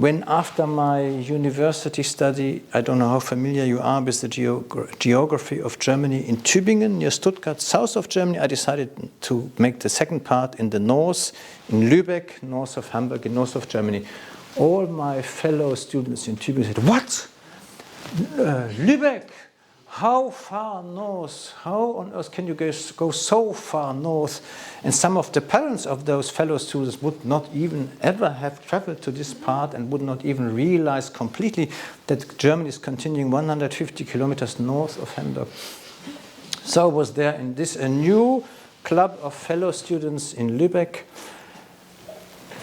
when after my university study, I don't know how familiar you are with the geography of Germany, in Tübingen, near Stuttgart, south of Germany, I decided to make the second part in the north, in Lübeck, north of Hamburg, in north of Germany. All my fellow students in Tübingen said, "What? Lübeck? How far north? How on earth can you go so far north?" And some of the parents of those fellow students would not even ever have traveled to this part and would not even realize completely that Germany is continuing 150 kilometers north of Hamburg. So I was there in a new club of fellow students in Lübeck,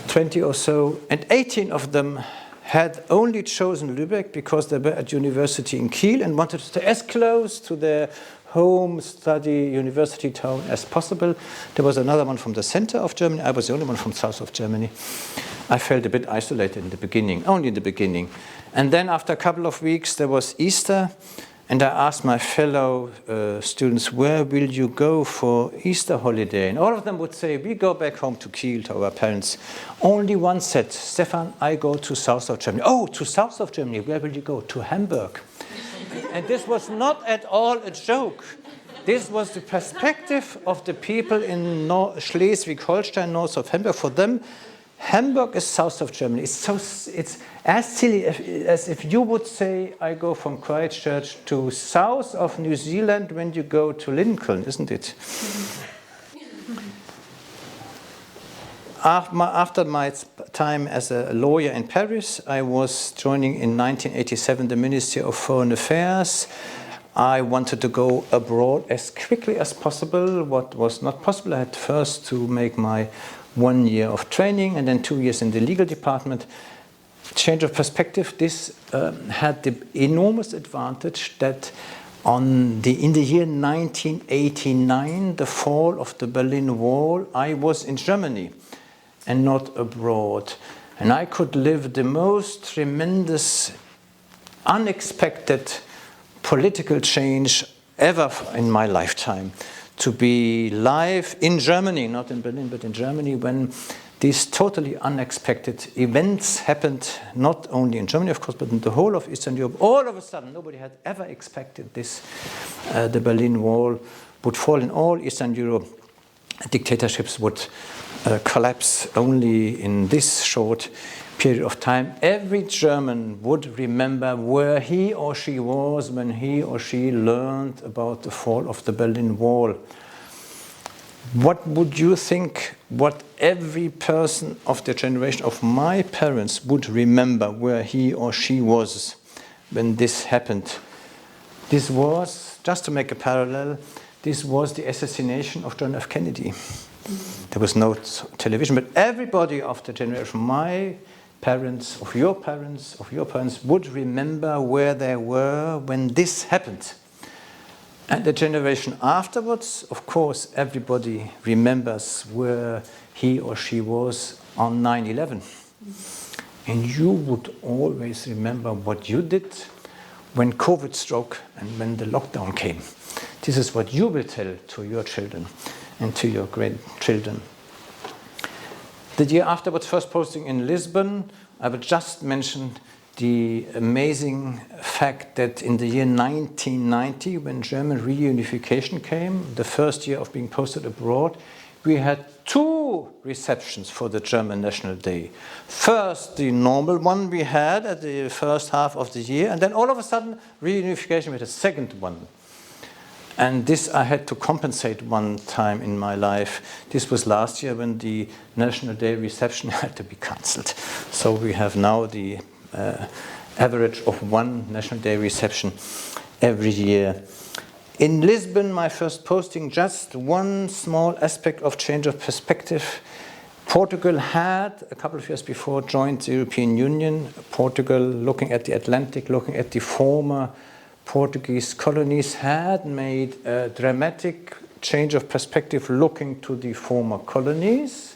20 or so, and 18 of them had only chosen Lübeck because they were at university in Kiel and wanted to stay as close to their home study university town as possible. There was another one from the center of Germany. I was the only one from south of Germany. I felt a bit isolated in the beginning, only in the beginning. And then after a couple of weeks, there was Easter, and I asked my fellow students, "Where will you go for Easter holiday?" And all of them would say, "We go back home to Kiel, to our parents." Only one said, "Stefan, I go to south of Germany." "Oh, to south of Germany, where will you go?" "To Hamburg." And this was not at all a joke. This was the perspective of the people in Schleswig-Holstein, north of Hamburg. For them, Hamburg is south of Germany. It's as silly as if you would say, "I go from Christchurch to south of New Zealand," when you go to Lincoln, isn't it? After my time as a lawyer in Paris, I was joining in 1987 the Ministry of Foreign Affairs. I wanted to go abroad as quickly as possible. What was not possible, I had first to make my 1 year of training and then 2 years in the legal department. Change of perspective, this had the enormous advantage that in the year 1989, the fall of the Berlin Wall, I was in Germany and not abroad. And I could live the most tremendous, unexpected political change ever in my lifetime. To be live in Germany, not in Berlin, but in Germany, when these totally unexpected events happened, not only in Germany, of course, but in the whole of Eastern Europe. All of a sudden, nobody had ever expected this. The Berlin Wall would fall in all Eastern Europe. Dictatorships would collapse only in this short period of time. Every German would remember where he or she was when he or she learned about the fall of the Berlin Wall. What would you think what every person of the generation of my parents would remember where he or she was when this happened? This was, just to make a parallel, this was the assassination of John F. Kennedy. There was no television, but everybody of the generation, my parents, of your parents, would remember where they were when this happened. And the generation afterwards, of course, everybody remembers where he or she was on 9/11. And you would always remember what you did when COVID struck and when the lockdown came. This is what you will tell to your children and to your grandchildren. The year afterwards, first posting in Lisbon, I will just mention the amazing fact that in the year 1990, when German reunification came, the first year of being posted abroad, we had 2 receptions for the German National Day. First, the normal one we had at the first half of the year, and then all of a sudden, reunification, we had a second one. And this I had to compensate one time in my life. This was last year when the National Day reception had to be cancelled. So we have now the average of 1 National Day reception every year. In Lisbon, my first posting, just one small aspect of change of perspective. Portugal had, a couple of years before, joined the European Union. Portugal, looking at the Atlantic, looking at the former Portuguese colonies, had made a dramatic change of perspective looking to the former colonies,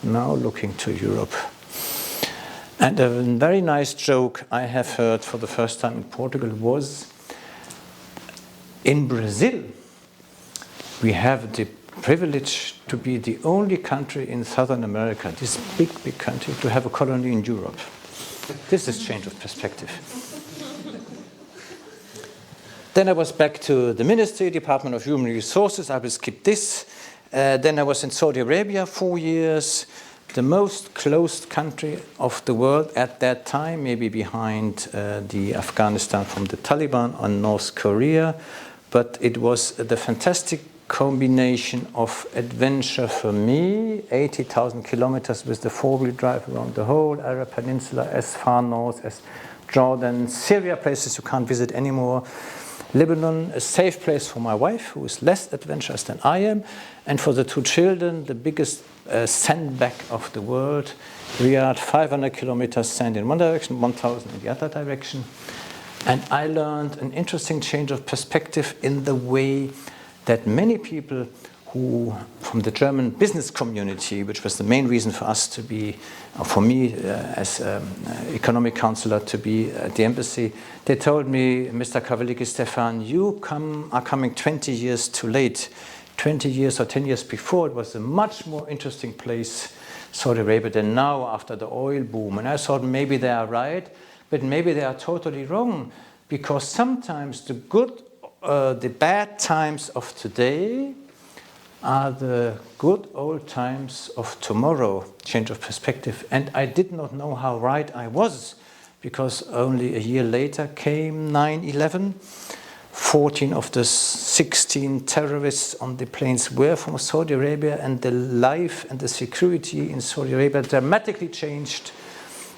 now looking to Europe. And a very nice joke I have heard for the first time in Portugal was, in Brazil, we have the privilege to be the only country in Southern America, this big, big country, to have a colony in Europe. This is change of perspective. Then I was back to the Ministry, Department of Human Resources. I will skip this. Then I was in Saudi Arabia 4 years, the most closed country of the world at that time, maybe behind the Afghanistan from the Taliban and North Korea. But it was the fantastic combination of adventure for me, 80,000 kilometers with the four-wheel drive around the whole Arab Peninsula, as far north as Jordan, Syria, places you can't visit anymore. Lebanon, a safe place for my wife, who is less adventurous than I am, and for the two children, the biggest sandbag of the world. Riyadh, 500 kilometers sand in one direction, 1,000 in the other direction. And I learned an interesting change of perspective in the way that many people who, from the German business community, which was the main reason for us to be, for me as economic counselor to be at the embassy, they told me, Mr. Kawaliki Stefan, you are coming 20 years too late. 20 years or 10 years before, it was a much more interesting place, Saudi Arabia, than now after the oil boom. And I thought maybe they are right, but maybe they are totally wrong, because sometimes the bad times of today are the good old times of tomorrow, change of perspective. And I did not know how right I was, because only a year later came 9/11. 14 of the 16 terrorists on the planes were from Saudi Arabia, and the life and the security in Saudi Arabia dramatically changed.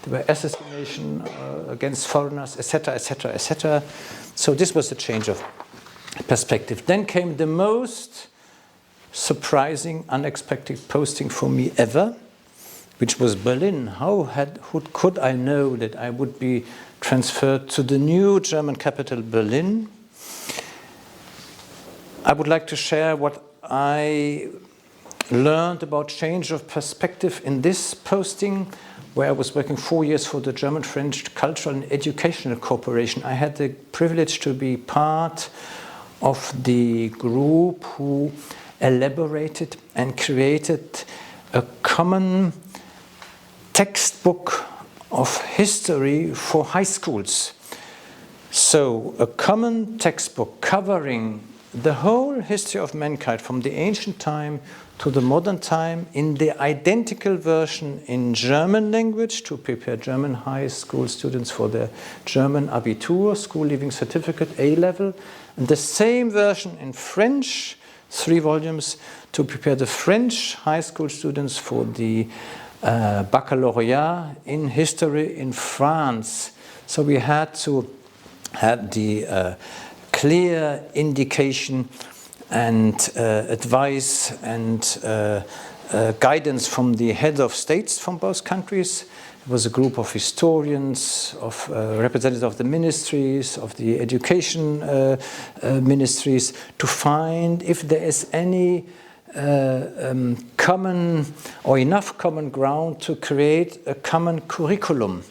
There were assassinations against foreigners, etc., etc., etc. So this was a change of perspective. Then came the most surprising, unexpected posting for me ever, which was Berlin. How could I know that I would be transferred to the new German capital, Berlin? I would like to share what I learned about change of perspective in this posting, where I was working 4 years for the German-French Cultural and Educational Corporation. I had the privilege to be part of the group who elaborated and created a common textbook of history for high schools. So a common textbook covering the whole history of mankind from the ancient time to the modern time in the identical version in German language to prepare German high school students for their German Abitur, school leaving certificate, A-level, and the same version in French, 3 volumes, to prepare the French high school students for the baccalaureate in history in France. So we had to have the clear indication and advice and guidance from the head of states from both countries. It was a group of historians, of representatives of the ministries, of the education ministries, to find if there is any common or enough common ground to create a common curriculum.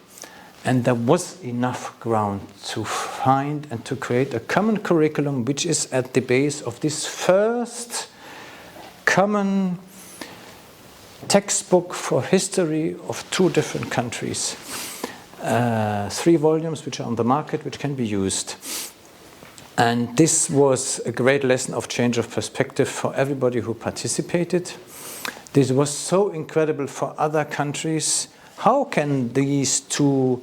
And there was enough ground to find and to create a common curriculum, which is at the base of this first common textbook for history of 2 different countries. 3 volumes which are on the market, which can be used. And this was a great lesson of change of perspective for everybody who participated. This was so incredible for other countries. How can these 2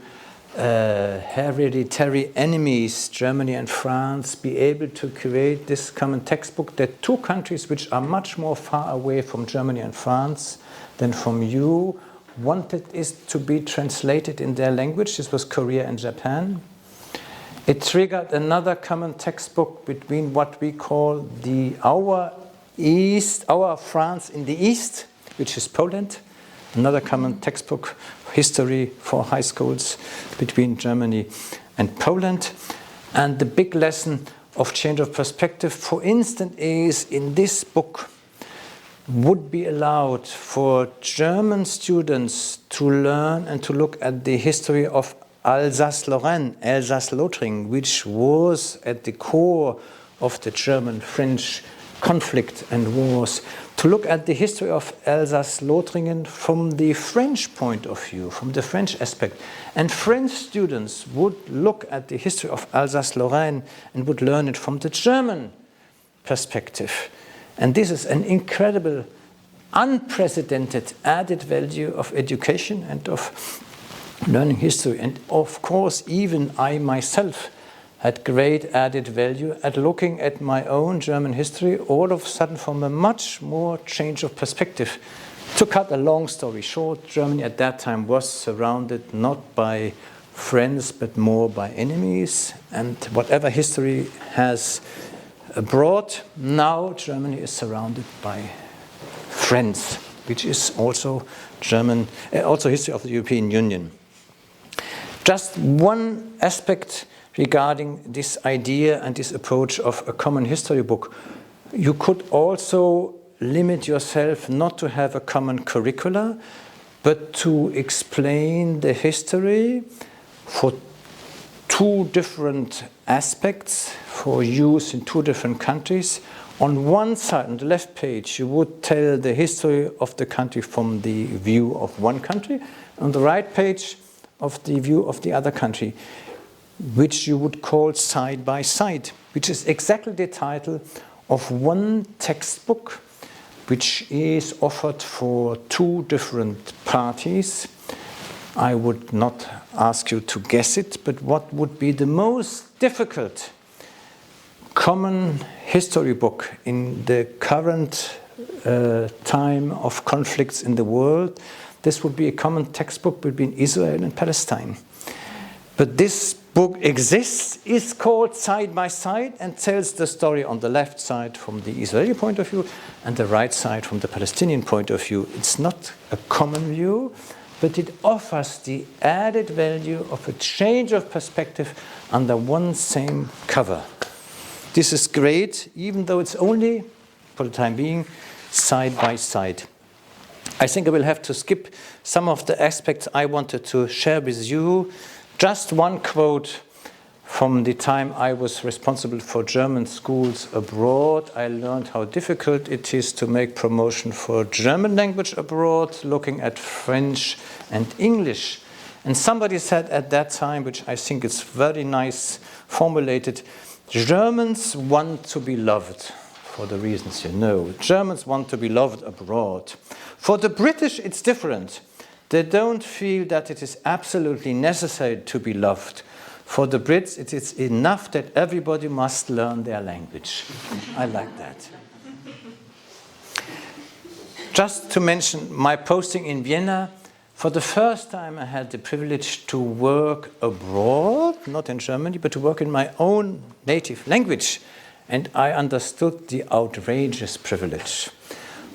hereditary enemies, Germany and France, be able to create this common textbook that 2 countries which are much more far away from Germany and France than from you wanted it to be translated in their language? This was Korea and Japan. It triggered another common textbook between what we call our France in the East, which is Poland. Another common textbook, history for high schools between Germany and Poland. And the big lesson of change of perspective, for instance, is in this book would be allowed for German students to learn and to look at the history of Alsace-Lorraine, Alsace-Lothringen, which was at the core of the German-French conflict and wars, to look at the history of Alsace-Lothringen from the French point of view, from the French aspect. And French students would look at the history of Alsace-Lorraine and would learn it from the German perspective. And this is an incredible, unprecedented added value of education and of learning history. And of course, even I myself had great added value at looking at my own German history, all of a sudden from a much more change of perspective. To cut a long story short, Germany at that time was surrounded not by friends, but more by enemies. And whatever history has brought, now Germany is surrounded by friends, which is also also history of the European Union. Just one aspect regarding this idea and this approach of a common history book. You could also limit yourself not to have a common curricula, but to explain the history for two different aspects for use in two different countries. On one side, on the left page, you would tell the history of the country from the view of one country. On the right page, of the view of the other country, which you would call side by side, which is exactly the title of one textbook which is offered for two different parties. I would not ask you to guess it, but what would be the most difficult common history book in the current time of conflicts in the world? This would be a common textbook between Israel and Palestine. But this book exists, is called Side by Side, and tells the story on the left side from the Israeli point of view and the right side from the Palestinian point of view. It's not a common view, but it offers the added value of a change of perspective under one same cover. This is great, even though it's only, for the time being, side by side. I think I will have to skip some of the aspects I wanted to share with you. Just one quote from the time I was responsible for German schools abroad. I learned how difficult it is to make promotion for German language abroad, looking at French and English. And somebody said at that time, which I think is very nice formulated, Germans want to be loved for the reasons you know. Germans want to be loved abroad. For the British, it's different. They don't feel that it is absolutely necessary to be loved. For the Brits, it is enough that everybody must learn their language. I like that. Just to mention my posting in Vienna, for the first time I had the privilege to work abroad, not in Germany, but to work in my own native language. And I understood the outrageous privilege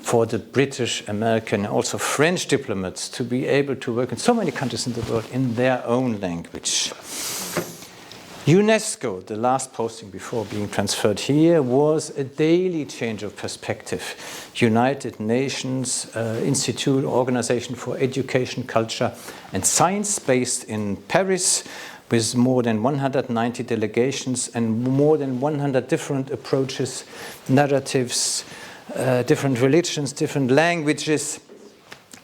for the British, American, and also French diplomats to be able to work in so many countries in the world in their own language. Unesco, the last posting before being transferred here, was a daily change of perspective. United Nations Institute, Organization for Education, Culture and Science, based in Paris, with more than 190 delegations and more than 100 different approaches, narratives, different religions, different languages.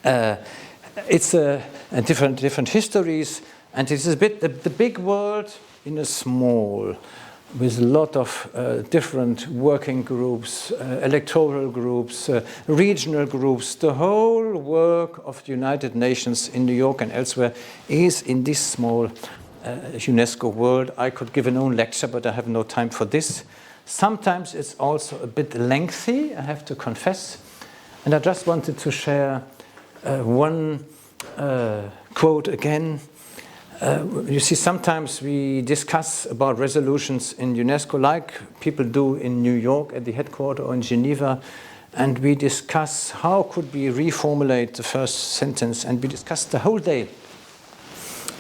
It's different histories, and it's a bit the big world in a small, with a lot of different working groups, electoral groups, regional groups. The whole work of the United Nations in New York and elsewhere is in this small UNESCO world. I could give an own lecture, but I have no time for this. Sometimes it's also a bit lengthy, I have to confess. And I just wanted to share one quote again. You see, sometimes we discuss about resolutions in UNESCO, like people do in New York at the headquarters or in Geneva, and we discuss how could we reformulate the first sentence, and we discuss the whole day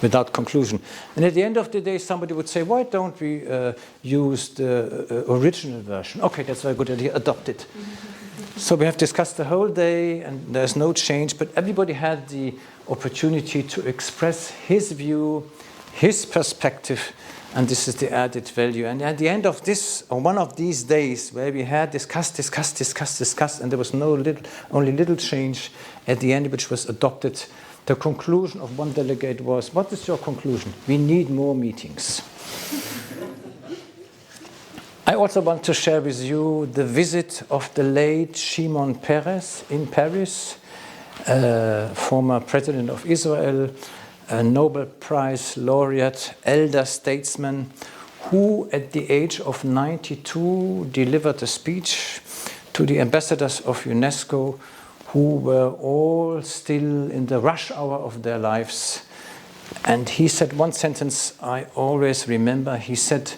without conclusion. And at the end of the day, somebody would say, why don't we use the original version? Okay, that's a very good idea, adopt it. So we have discussed the whole day, and there's no change, but everybody had the opportunity to express his view, his perspective, And this is the added value. And at the end of this, or one of these days, where we had discussed, and there was only little change at the end, which was adopted, the conclusion of one delegate was, what is your conclusion? We need more meetings. I also want to share with you the visit of the late Shimon Peres in Paris, former president of Israel, a Nobel Prize laureate, elder statesman, who at the age of 92 delivered a speech to the ambassadors of Unesco, who were all still in the rush hour of their lives. And he said one sentence I always remember. He said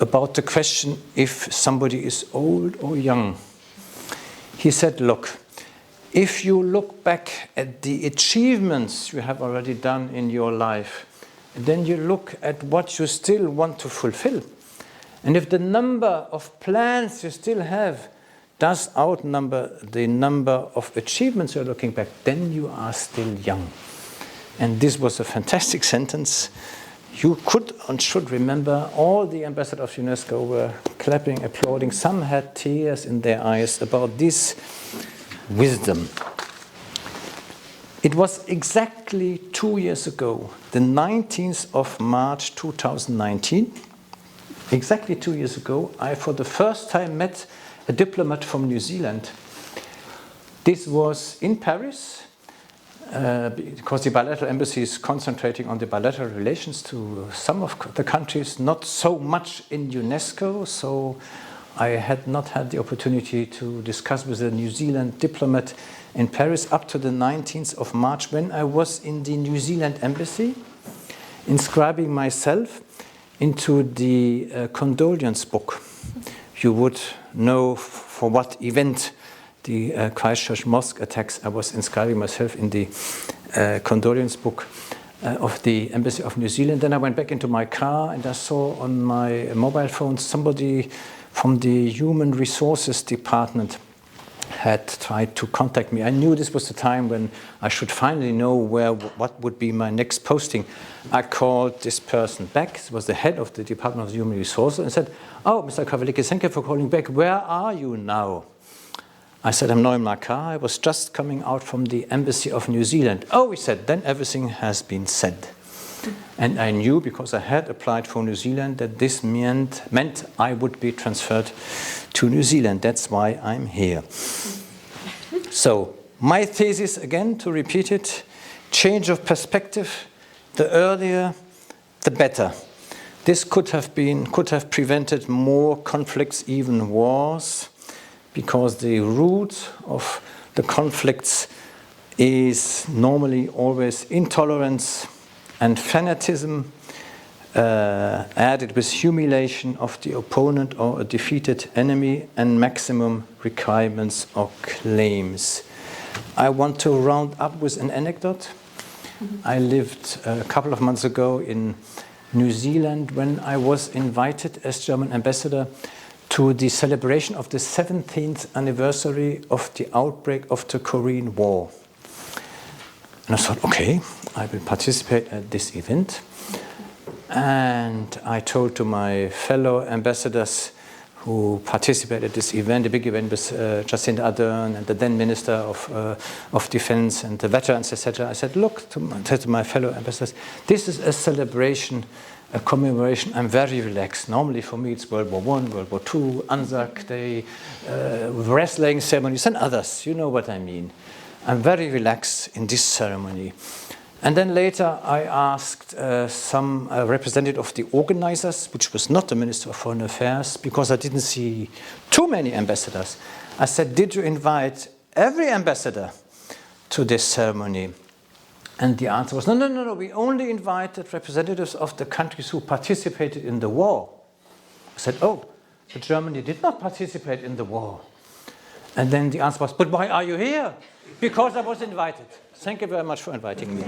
about the question if somebody is old or young. He said, look, if you look back at the achievements you have already done in your life, then you look at what you still want to fulfill. And if the number of plans you still have does outnumber the number of achievements you're looking back, then you are still young. And this was a fantastic sentence. You could and should remember all the ambassadors of UNESCO were clapping, applauding. Some had tears in their eyes about this wisdom. It was exactly 2 years ago, the 19th of March 2019, exactly 2 years ago, I for the first time met a diplomat from New Zealand. This was in Paris, because the bilateral embassy is concentrating on the bilateral relations to some of the countries, not so much in UNESCO, so I had not had the opportunity to discuss with a New Zealand diplomat in Paris up to the 19th of March, when I was in the New Zealand embassy, inscribing myself into the condolence book. You would know for what event, the Christchurch mosque attacks, I was inscribing myself in the condolence book of the Embassy of New Zealand. Then I went back into my car and I saw on my mobile phone somebody from the Human Resources Department had tried to contact me. I knew this was the time when I should finally know what would be my next posting. I called this person back. It was the head of the Department of Human Resources, and said, "Oh, Mr. Kavalicki, thank you for calling back. Where are you now?" I said, "I'm now in my car. I was just coming out from the Embassy of New Zealand." "Oh," he said, "then everything has been said." And I knew, because I had applied for New Zealand, that this meant I would be transferred to New Zealand. That's why I'm here. So, my thesis, again, to repeat it, change of perspective, the earlier, the better. This could have prevented more conflicts, even wars, because the root of the conflicts is normally always intolerance and fanatism, added with humiliation of the opponent or a defeated enemy, and maximum requirements or claims. I want to round up with an anecdote. I lived a couple of months ago in New Zealand when I was invited as German ambassador to the celebration of the 17th anniversary of the outbreak of the Korean War. And I thought, okay, I will participate at this event. And I told to my fellow ambassadors who participated at this event, the big event with Jacinda Ardern and the then Minister of Defense and the veterans, etc. I said, look, to my fellow ambassadors, this is a celebration, a commemoration. I'm very relaxed. Normally for me it's World War I, World War II, Anzac Day, wrestling ceremonies and others. You know what I mean. I'm very relaxed in this ceremony. And then later I asked some representative of the organizers, which was not the Minister of Foreign Affairs, because I didn't see too many ambassadors. I said, did you invite every ambassador to this ceremony? And the answer was, no, we only invited representatives of the countries who participated in the war. I said, oh, but Germany did not participate in the war. And then the answer was, but why are you here? Because I was invited. Thank you very much for inviting me.